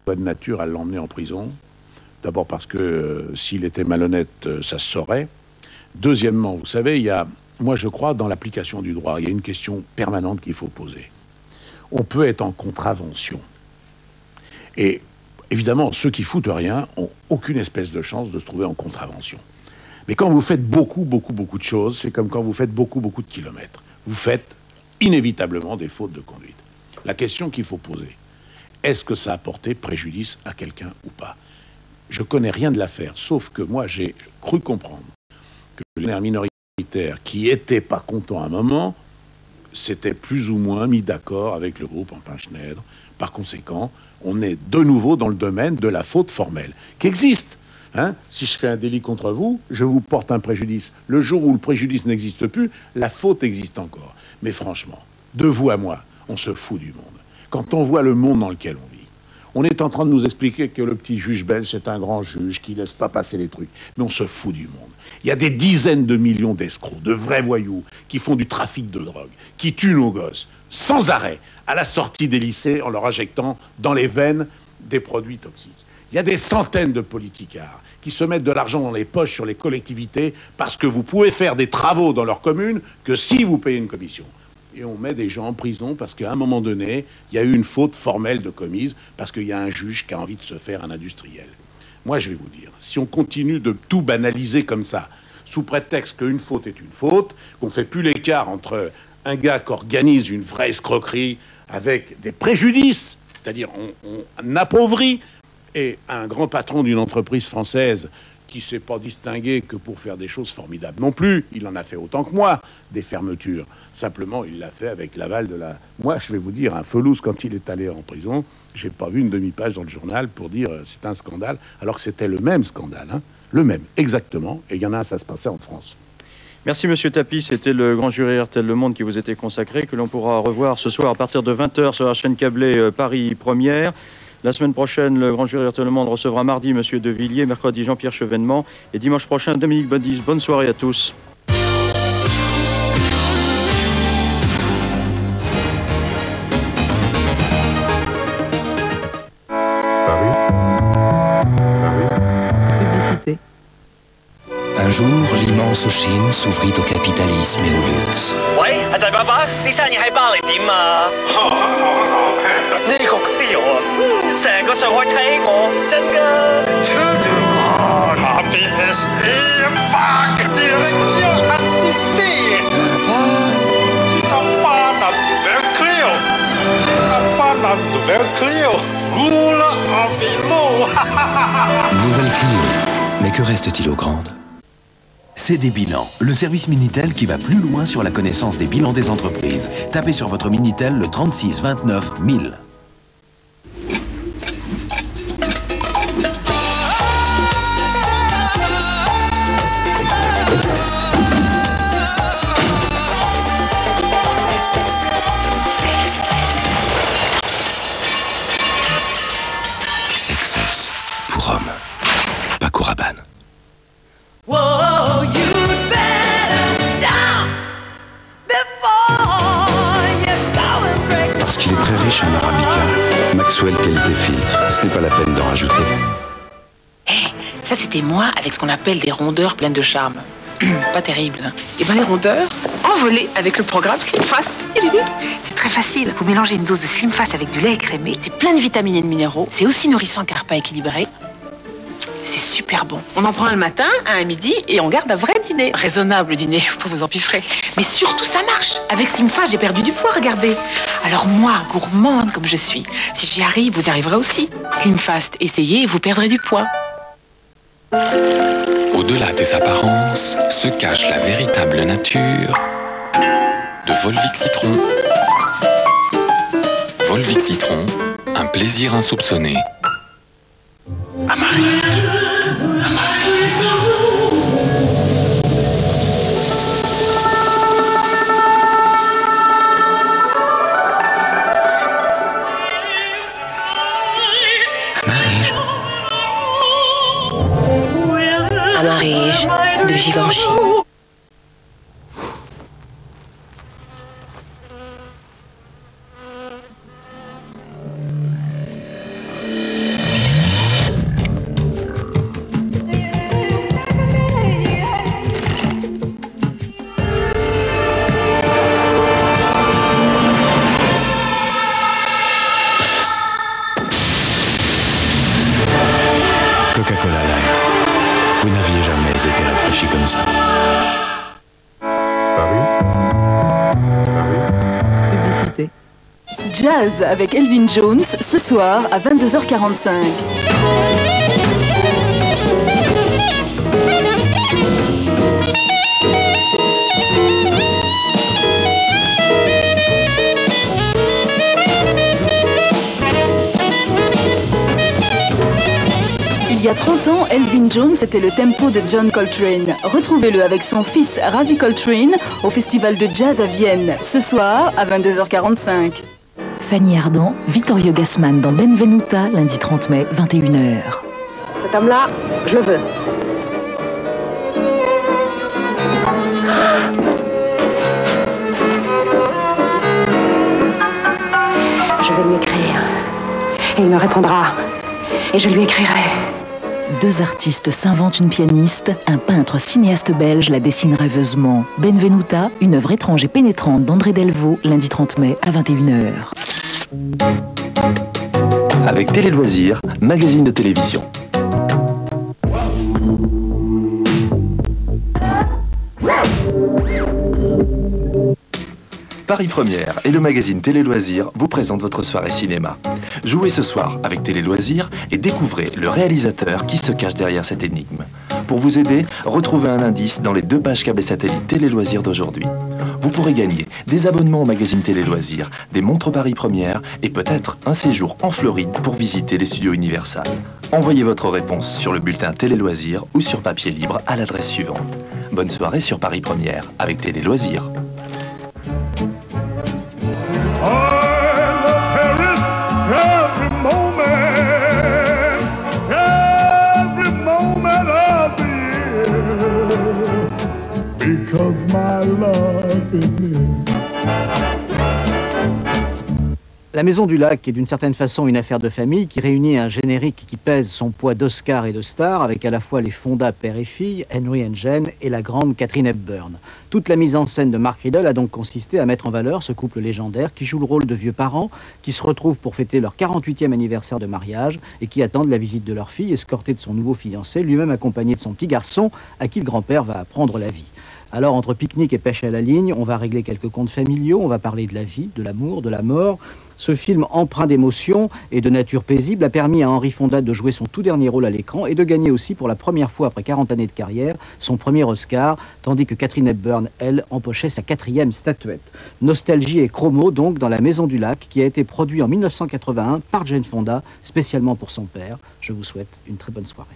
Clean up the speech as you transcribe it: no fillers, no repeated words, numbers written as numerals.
loi de nature à l'emmener en prison. D'abord parce que s'il était malhonnête, ça se saurait. Deuxièmement, vous savez, moi je crois dans l'application du droit. Il y a une question permanente qu'il faut poser. On peut être en contravention. Et évidemment, ceux qui foutent rien ont aucune espèce de chance de se trouver en contravention. Mais quand vous faites beaucoup de choses, c'est comme quand vous faites beaucoup de kilomètres. Vous faites inévitablement des fautes de conduite. La question qu'il faut poser, est-ce que ça a porté préjudice à quelqu'un ou pas? Je connais rien de l'affaire, sauf que moi j'ai cru comprendre que les légionnaires minoritaires qui étaient pas contents à un moment s'étaient plus ou moins mis d'accord avec le groupe Empin-Schneider. Par conséquent, on est de nouveau dans le domaine de la faute formelle, qui existe. Si je fais un délit contre vous, je vous porte un préjudice. Le jour où le préjudice n'existe plus, la faute existe encore. Mais franchement, de vous à moi, on se fout du monde. Quand on voit le monde dans lequel on vit, on est en train de nous expliquer que le petit juge belge, c'est un grand juge qui laisse pas passer les trucs. Mais on se fout du monde. Il y a des dizaines de millions d'escrocs, de vrais voyous, qui font du trafic de drogue, qui tuent nos gosses, sans arrêt, à la sortie des lycées, en leur injectant dans les veines des produits toxiques. Il y a des centaines de politicards qui se mettent de l'argent dans les poches sur les collectivités parce que vous pouvez faire des travaux dans leur commune que si vous payez une commission. Et on met des gens en prison parce qu'à un moment donné, il y a eu une faute formelle de commise parce qu'il y a un juge qui a envie de se faire un industriel. Moi, je vais vous dire, si on continue de tout banaliser comme ça, sous prétexte qu'une faute est une faute, qu'on ne fait plus l'écart entre un gars qui organise une vraie escroquerie avec des préjudices, c'est-à-dire on appauvrit, et un grand patron d'une entreprise française qui ne s'est pas distingué que pour faire des choses formidables non plus. Il en a fait autant que moi, des fermetures. Simplement, il l'a fait avec l'aval de la... Moi, je vais vous dire, un Felouz, quand il est allé en prison, j'ai pas vu une demi-page dans le journal pour dire c'est un scandale, alors que c'était le même scandale, le même, exactement. Et il y en a un, ça se passait en France. Merci Monsieur Tapie, c'était le grand jury RTL Le Monde qui vous était consacré, que l'on pourra revoir ce soir à partir de 20h sur la chaîne câblée Paris Première. La semaine prochaine, le grand jury RTL Le Monde recevra mardi Monsieur De Villiers, mercredi Jean-Pierre Chevènement et dimanche prochain Dominique Baudis. Bonne soirée à tous. Publicité. Un jour, l'immense Chine s'ouvrit au capitalisme et au luxe. Ouais, 阿大爸爸，啲生意喺巴黎點啊？呢個 Cleo 啊，成個上海睇我，真㗎。To the grand happiness et back direction assistée. Tu n'as pas la nouvelle Cleo. Si tu n'as pas la nouvelle Cleo, roule en vélo. Nouvelle Clio. Mais que reste-t-il aux grandes? C'est des bilans, le service Minitel qui va plus loin sur la connaissance des bilans des entreprises. Tapez sur votre Minitel le 36 29 1000. Excess pour hommes, pas Couraban. Parce qu'il est très riche en arabica, Maxwell qualité filtre, ce n'est pas la peine d'en rajouter. Ça c'était moi avec ce qu'on appelle des rondeurs pleines de charme. Pas terrible. Et ben les rondeurs, envolées avec le programme Slim Fast. C'est très facile. Vous mélangez une dose de Slim Fast avec du lait écrémé. C'est plein de vitamines et de minéraux. C'est aussi nourrissant qu'un repas équilibré. C'est super bon. On en prend un le matin, un à midi et on garde un vrai dîner. Raisonnable le dîner, faut pas vous empiffrer. Mais surtout ça marche. Avec Slim Fast, j'ai perdu du poids, regardez. Alors moi, gourmande comme je suis, si j'y arrive, vous arriverez aussi. Slim Fast, essayez et vous perdrez du poids. Au-delà des apparences se cache la véritable nature de Volvic Citron. Volvic Citron, un plaisir insoupçonné. Amarige. Amarige de Givenchy. réfléchi comme ça. Publicité. Jazz avec Elvin Jones, ce soir à 22h45. Il y a 30 ans, Elvin Jones était le tempo de John Coltrane. Retrouvez-le avec son fils Ravi Coltrane au Festival de Jazz à Vienne, ce soir à 22h45. Fanny Ardant, Vittorio Gassman dans Benvenuta, lundi 30 mai, 21h. Cet homme-là, je le veux. Je vais lui écrire. Et il me répondra. Et je lui écrirai. Deux artistes s'inventent une pianiste, un peintre cinéaste belge la dessine rêveusement. Benvenuta, une œuvre étrange et pénétrante d'André Delvaux, lundi 30 mai à 21h. Avec Télé Loisirs, magazine de télévision. Paris Première et le magazine Télé Loisirs vous présentent votre soirée cinéma. Jouez ce soir avec Télé Loisirs et découvrez le réalisateur qui se cache derrière cette énigme. Pour vous aider, retrouvez un indice dans les 2 pages câbles et satellites Télé Loisirs d'aujourd'hui. Vous pourrez gagner des abonnements au magazine Télé Loisirs, des montres Paris Première et peut-être un séjour en Floride pour visiter les studios Universal. Envoyez votre réponse sur le bulletin Télé Loisirs ou sur papier libre à l'adresse suivante. Bonne soirée sur Paris Première avec Télé Loisirs. Because my love is here. La Maison du Lac est d'une certaine façon une affaire de famille qui réunit un générique qui pèse son poids d'Oscar et de star avec à la fois les Fonda père et fille, Henry and Jane et la grande Katharine Hepburn. Toute la mise en scène de Mark Riddle a donc consisté à mettre en valeur ce couple légendaire qui joue le rôle de vieux parents qui se retrouvent pour fêter leur 48e anniversaire de mariage et qui attendent la visite de leur fille escortée de son nouveau fiancé, lui-même accompagné de son petit garçon à qui le grand-père va apprendre la vie. Alors, entre pique-nique et pêche à la ligne, on va régler quelques comptes familiaux, on va parler de la vie, de l'amour, de la mort. Ce film empreint d'émotion et de nature paisible a permis à Henry Fonda de jouer son tout dernier rôle à l'écran et de gagner aussi pour la première fois après 40 années de carrière son premier Oscar, tandis que Katharine Hepburn, elle, empochait sa 4e statuette. Nostalgie et chromo donc dans La Maison du Lac qui a été produit en 1981 par Jane Fonda, spécialement pour son père. Je vous souhaite une très bonne soirée.